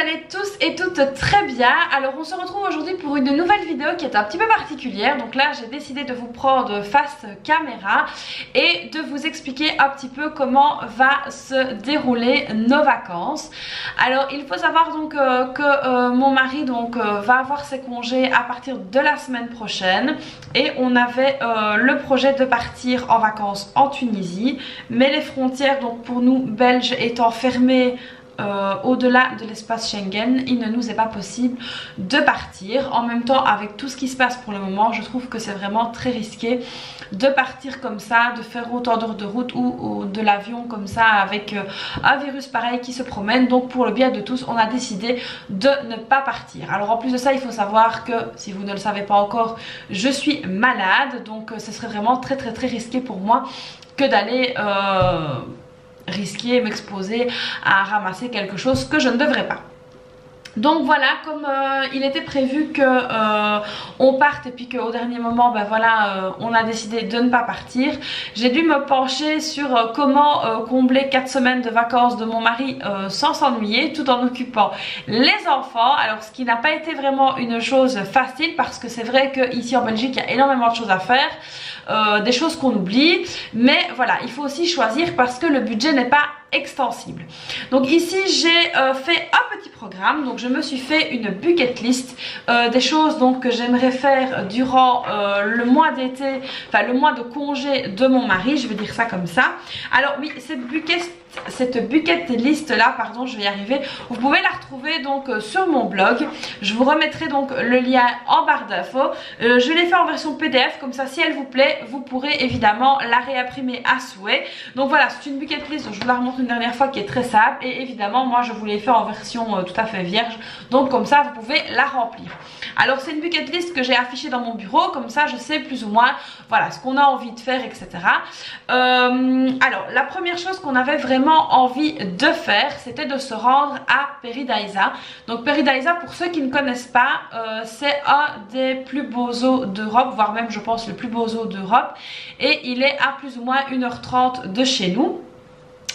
allez tous et toutes très bien. Alors on se retrouve aujourd'hui pour une nouvelle vidéo qui est un petit peu particulière. Donc là j'ai décidé de vous prendre face caméra et de vous expliquer un petit peu comment va se dérouler nos vacances. Alors il faut savoir donc que mon mari va avoir ses congés à partir de la semaine prochaine. Et on avait le projet de partir en vacances en Tunisie. Mais les frontières donc pour nous Belges étant fermées au-delà de l'espace Schengen, il ne nous est pas possible de partir. En même temps, avec tout ce qui se passe pour le moment, je trouve que c'est vraiment très risqué de partir comme ça, de faire autant d'heures de route ou de l'avion comme ça avec un virus pareil qui se promène. Donc pour le bien de tous, on a décidé de ne pas partir. Alors en plus de ça, il faut savoir que, si vous ne le savez pas encore, je suis malade. Donc ce serait vraiment très risqué pour moi que d'aller risquer, m'exposer à ramasser quelque chose que je ne devrais pas. Donc voilà, comme il était prévu que on parte et puis qu'au dernier moment on a décidé de ne pas partir, j'ai dû me pencher sur comment combler 4 semaines de vacances de mon mari sans s'ennuyer, tout en occupant les enfants. Alors ce qui n'a pas été vraiment une chose facile, parce que c'est vrai qu'ici en Belgique il y a énormément de choses à faire, des choses qu'on oublie, mais voilà, il faut aussi choisir parce que le budget n'est pas extensible. Donc ici j'ai fait un petit programme. Donc je me suis fait une bucket list des choses donc que j'aimerais faire durant le mois d'été, enfin le mois de congé de mon mari, je vais dire ça comme ça. Alors oui, cette bucket list là, pardon, je vais y arriver, vous pouvez la retrouver donc sur mon blog. Je vous remettrai donc le lien en barre d'infos. Je l'ai fait en version PDF, comme ça si elle vous plaît, vous pourrez évidemment la réimprimer à souhait. Donc voilà, c'est une bucket list, je vous la remontre une dernière fois, qui est très simple. Et évidemment moi je vous l'ai fait en version tout à fait vierge, donc comme ça vous pouvez la remplir. Alors c'est une bucket list que j'ai affichée dans mon bureau, comme ça je sais plus ou moins voilà ce qu'on a envie de faire, etc. Alors la première chose qu'on avait vraiment envie de faire, c'était de se rendre à Paradise. Donc Paradise, pour ceux qui ne connaissent pas, c'est un des plus beaux zoos d'Europe, voire même je pense le plus beau zoo d'Europe, et il est à plus ou moins 1h30 de chez nous.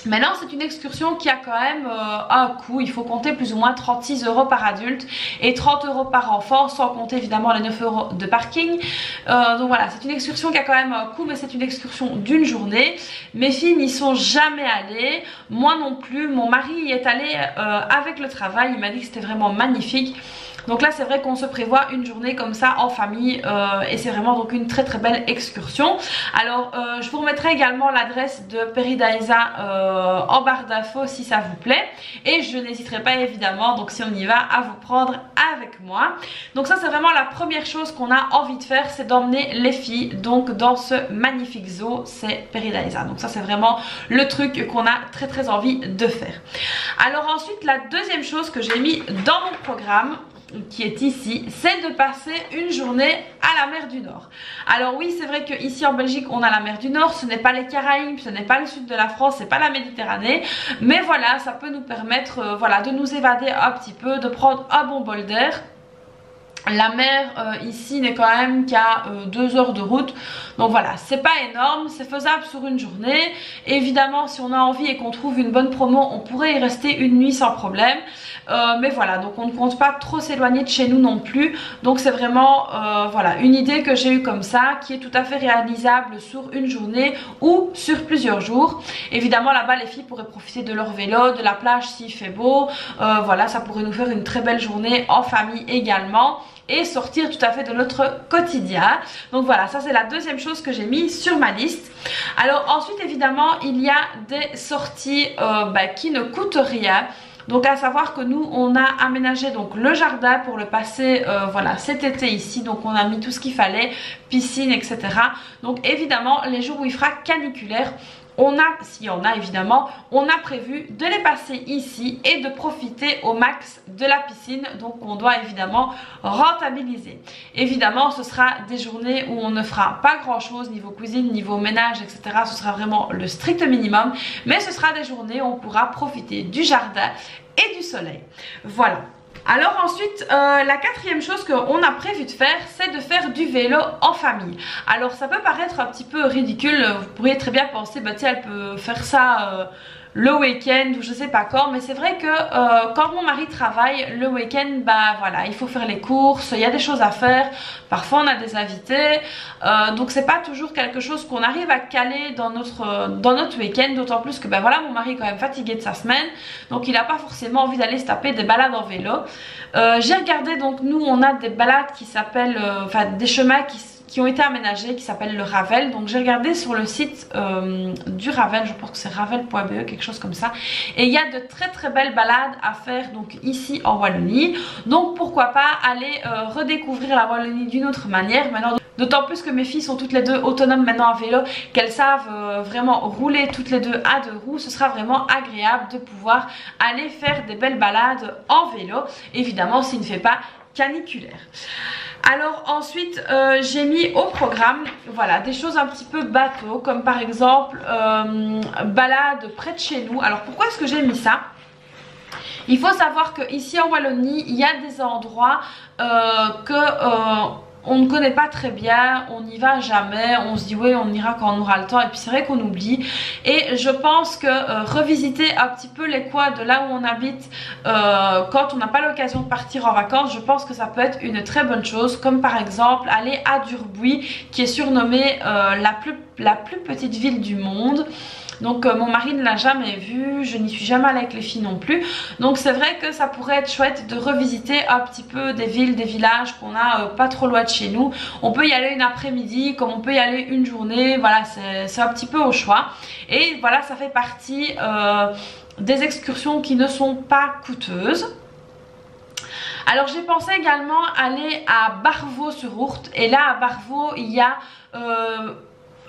Maintenant c'est une excursion qui a quand même un coût. Il faut compter plus ou moins 36 € par adulte et 30 € par enfant, sans compter évidemment les 9 € de parking. Donc voilà, c'est une excursion qui a quand même un coût, mais c'est une excursion d'une journée. Mes filles n'y sont jamais allées, moi non plus. Mon mari y est allé avec le travail, il m'a dit que c'était vraiment magnifique. Donc là c'est vrai qu'on se prévoit une journée comme ça en famille et c'est vraiment donc une très belle excursion. Alors je vous remettrai également l'adresse de Paradise en barre d'infos si ça vous plaît, et je n'hésiterai pas évidemment, donc si on y va, à vous prendre avec moi. Donc ça c'est vraiment la première chose qu'on a envie de faire, c'est d'emmener les filles donc dans ce magnifique zoo, c'est Paradise. Donc ça c'est vraiment le truc qu'on a très envie de faire. Alors ensuite la deuxième chose que j'ai mis dans mon programme, qui est ici, c'est de passer une journée à la mer du Nord. Alors oui, c'est vrai qu'ici en Belgique on a la mer du Nord, ce n'est pas les Caraïbes, ce n'est pas le sud de la France, c'est pas la Méditerranée, mais voilà, ça peut nous permettre voilà, de nous évader un petit peu, de prendre un bon bol d'air. La mer ici n'est quand même qu'à 2 heures de route, donc voilà, c'est pas énorme, c'est faisable sur une journée. Évidemment si on a envie et qu'on trouve une bonne promo, on pourrait y rester une nuit sans problème, mais voilà, donc on ne compte pas trop s'éloigner de chez nous non plus. Donc c'est vraiment voilà, une idée que j'ai eue comme ça, qui est tout à fait réalisable sur une journée ou sur plusieurs jours. Évidemment là-bas les filles pourraient profiter de leur vélo, de la plage s'il fait beau, voilà, ça pourrait nous faire une très belle journée en famille également, et sortir tout à fait de notre quotidien. Donc voilà, ça c'est la deuxième chose que j'ai mis sur ma liste. Alors ensuite évidemment il y a des sorties qui ne coûtent rien. Donc à savoir que nous on a aménagé donc le jardin pour le passer voilà, cet été ici. Donc on a mis tout ce qu'il fallait, piscine, etc. Donc évidemment les jours où il fera caniculaire, s'il y en a évidemment, on a prévu de les passer ici et de profiter au max de la piscine. Donc on doit évidemment rentabiliser. Évidemment ce sera des journées où on ne fera pas grand chose niveau cuisine, niveau ménage, etc. Ce sera vraiment le strict minimum, mais ce sera des journées où on pourra profiter du jardin et du soleil. Voilà. Alors ensuite, la quatrième chose qu'on a prévu de faire, c'est de faire du vélo en famille. Alors ça peut paraître un petit peu ridicule, vous pourriez très bien penser, bah tiens, elle peut faire ça le week-end ou je sais pas quand, mais c'est vrai que quand mon mari travaille le week-end, bah voilà, il faut faire les courses, il y a des choses à faire, parfois on a des invités, donc c'est pas toujours quelque chose qu'on arrive à caler dans notre week-end, d'autant plus que ben voilà, mon mari est quand même fatigué de sa semaine, donc il n'a pas forcément envie d'aller se taper des balades en vélo. J'ai regardé, donc nous on a des balades qui s'appellent, enfin des chemins qui ont été aménagés, qui s'appellent le Ravel. Donc j'ai regardé sur le site du Ravel, je pense que c'est ravel.be, quelque chose comme ça, et il y a de très belles balades à faire donc ici en Wallonie, donc pourquoi pas aller redécouvrir la Wallonie d'une autre manière maintenant, d'autant plus que mes filles sont toutes les deux autonomes maintenant à vélo, qu'elles savent vraiment rouler toutes les deux à 2 roues. Ce sera vraiment agréable de pouvoir aller faire des belles balades en vélo, évidemment s'il ne fait pas caniculaire. Alors ensuite j'ai mis au programme voilà des choses un petit peu bateau, comme par exemple balade près de chez nous. Alors pourquoi est-ce que j'ai mis ça? Il faut savoir que ici en Wallonie il y a des endroits on ne connaît pas très bien, on n'y va jamais, on se dit oui on ira quand on aura le temps, et puis c'est vrai qu'on oublie. Et je pense que revisiter un petit peu les coins de là où on habite quand on n'a pas l'occasion de partir en vacances, je pense que ça peut être une très bonne chose, comme par exemple aller à Durbuy, qui est surnommée la plus petite ville du monde. Donc mon mari ne l'a jamais vu, je n'y suis jamais allée avec les filles non plus. Donc c'est vrai que ça pourrait être chouette de revisiter un petit peu des villes, des villages qu'on a pas trop loin de chez nous. On peut y aller une après-midi, comme on peut y aller une journée, voilà, c'est un petit peu au choix. Et voilà, ça fait partie des excursions qui ne sont pas coûteuses. Alors j'ai pensé également aller à Barvaux-sur-Ourthe, et là à Barvaux il y a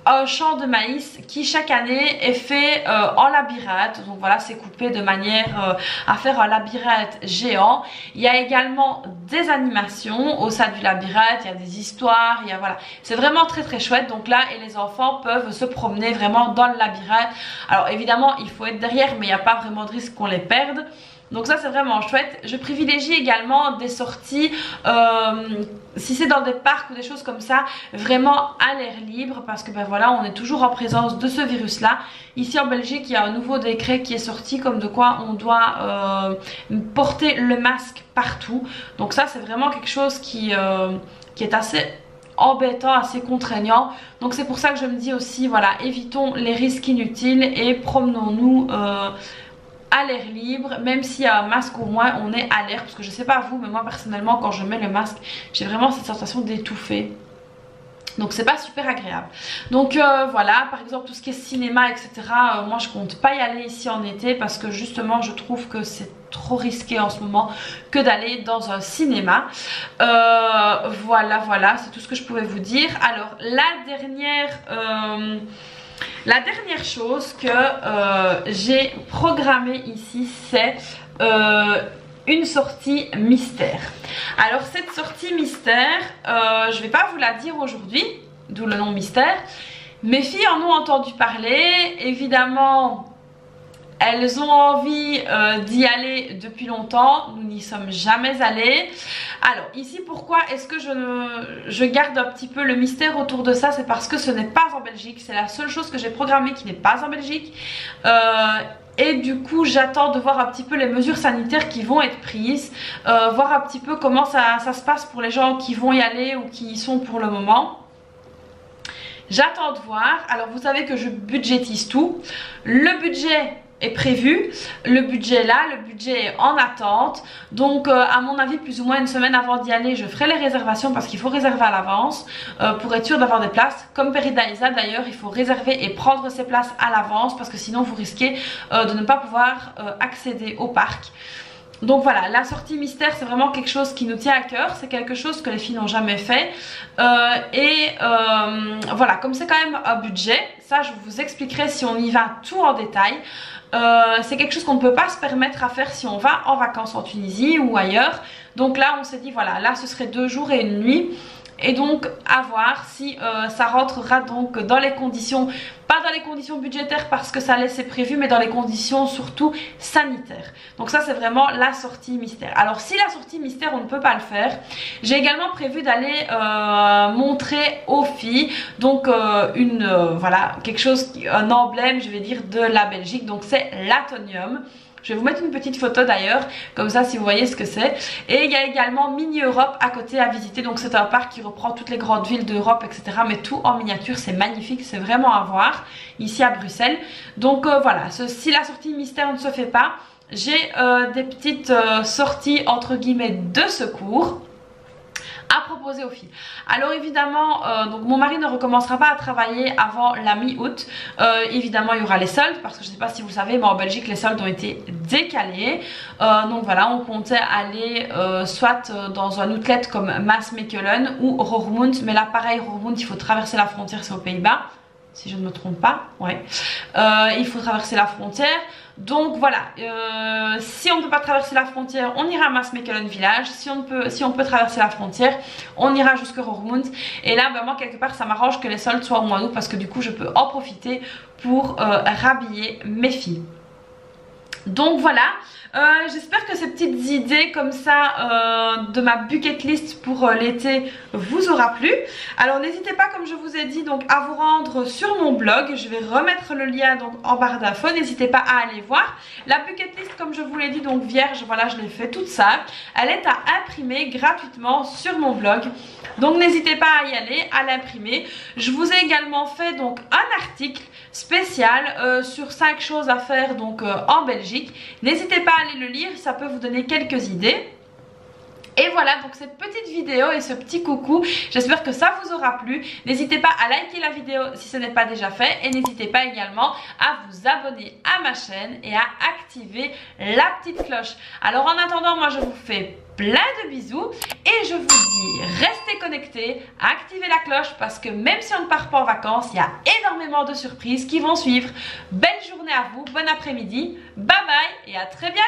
un champ de maïs qui chaque année est fait en labyrinthe. Donc voilà, c'est coupé de manière à faire un labyrinthe géant. Il y a également des animations au sein du labyrinthe, il y a des histoires, il y a voilà, c'est vraiment très chouette. Donc là, et les enfants peuvent se promener vraiment dans le labyrinthe. Alors évidemment il faut être derrière, mais il n'y a pas vraiment de risque qu'on les perde. Donc ça c'est vraiment chouette. Je privilégie également des sorties, si c'est dans des parcs ou des choses comme ça, vraiment à l'air libre, parce que ben voilà, on est toujours en présence de ce virus là. Ici en Belgique il y a un nouveau décret qui est sorti, comme de quoi on doit porter le masque partout. Donc ça c'est vraiment quelque chose qui est assez embêtant, assez contraignant. Donc c'est pour ça que je me dis aussi, voilà, évitons les risques inutiles et promenons-nous à l'air libre, même s'il y a un masque, au moins on est à l'air, parce que je sais pas vous, mais moi personnellement quand je mets le masque j'ai vraiment cette sensation d'étouffer, donc c'est pas super agréable. Donc voilà, par exemple tout ce qui est cinéma etc, moi je compte pas y aller ici en été, parce que justement je trouve que c'est trop risqué en ce moment que d'aller dans un cinéma. Voilà, c'est tout ce que je pouvais vous dire. Alors la dernière chose que j'ai programmée ici, c'est une sortie mystère. Alors cette sortie mystère, je vais pas vous la dire aujourd'hui, d'où le nom mystère. Mes filles en ont entendu parler, évidemment elles ont envie d'y aller depuis longtemps, nous n'y sommes jamais allés. Alors ici pourquoi est-ce que je garde un petit peu le mystère autour de ça, c'est parce que ce n'est pas en Belgique, c'est la seule chose que j'ai programmée qui n'est pas en Belgique. Et du coup j'attends de voir un petit peu les mesures sanitaires qui vont être prises, voir un petit peu comment ça se passe pour les gens qui vont y aller ou qui y sont pour le moment. J'attends de voir. Alors vous savez que je budgétise tout, le budget est prévu, le budget est là, le budget est en attente. Donc à mon avis plus ou moins une semaine avant d'y aller je ferai les réservations, parce qu'il faut réserver à l'avance pour être sûr d'avoir des places. Comme Peridaisa d'ailleurs, il faut réserver et prendre ses places à l'avance, parce que sinon vous risquez de ne pas pouvoir accéder au parc. Donc voilà, la sortie mystère c'est vraiment quelque chose qui nous tient à cœur, c'est quelque chose que les filles n'ont jamais fait. Voilà, comme c'est quand même un budget, ça je vous expliquerai si on y va tout en détail. C'est quelque chose qu'on ne peut pas se permettre à faire si on va en vacances en Tunisie ou ailleurs. Donc là on s'est dit voilà, là ce serait 2 jours et 1 nuit. et donc à voir si ça rentrera donc dans les conditions, pas dans les conditions budgétaires parce que ça laissait prévu, mais dans les conditions surtout sanitaires. Donc ça c'est vraiment la sortie mystère. Alors si la sortie mystère on ne peut pas le faire, j'ai également prévu d'aller montrer aux filles donc voilà, quelque chose, un emblème je vais dire de la Belgique, donc c'est l'Atonium. Je vais vous mettre une petite photo d'ailleurs, comme ça si vous voyez ce que c'est. Et il y a également Mini Europe à côté à visiter. Donc c'est un parc qui reprend toutes les grandes villes d'Europe, etc. Mais tout en miniature, c'est magnifique, c'est vraiment à voir ici à Bruxelles. Donc voilà, si la sortie mystère ne se fait pas, j'ai des petites sorties entre guillemets de secours à proposer aux filles. Alors évidemment, donc mon mari ne recommencera pas à travailler avant la mi-août. Évidemment il y aura les soldes, parce que je ne sais pas si vous le savez, mais en Belgique les soldes ont été décalés. Donc voilà, on comptait aller soit dans un outlet comme Maasmechelen ou Roermond, mais là pareil, Roermond il faut traverser la frontière, c'est aux Pays-Bas, si je ne me trompe pas, ouais. Il faut traverser la frontière. Donc voilà, si on ne peut pas traverser la frontière, on ira à Maasmechelen village. Si on peut traverser la frontière, on ira jusqu'à Roermond. Et là, ben, moi quelque part, ça m'arrange que les soldes soient au mois d'août parce que du coup, je peux en profiter pour rhabiller mes filles. Donc voilà, j'espère que ces petites idées comme ça de ma bucket list pour l'été vous aura plu. Alors n'hésitez pas, comme je vous ai dit, donc à vous rendre sur mon blog. Je vais remettre le lien donc en barre d'infos. N'hésitez pas à aller voir. La bucket list, comme je vous l'ai dit, donc vierge, voilà, je l'ai fait toute seule. Elle est à imprimer gratuitement sur mon blog. Donc n'hésitez pas à y aller, à l'imprimer. Je vous ai également fait donc un article spécial sur 5 choses à faire donc en Belgique. N'hésitez pas à aller le lire, ça peut vous donner quelques idées. Et voilà donc cette petite vidéo et ce petit coucou, j'espère que ça vous aura plu. N'hésitez pas à liker la vidéo si ce n'est pas déjà fait, et n'hésitez pas également à vous abonner à ma chaîne et à activer la petite cloche. Alors en attendant, moi je vous fais plein de bisous et je vous dis restez connectés, activez la cloche parce que même si on ne part pas en vacances, il y a énormément de surprises qui vont suivre. Belle journée à vous, bon après-midi, bye bye et à très bientôt.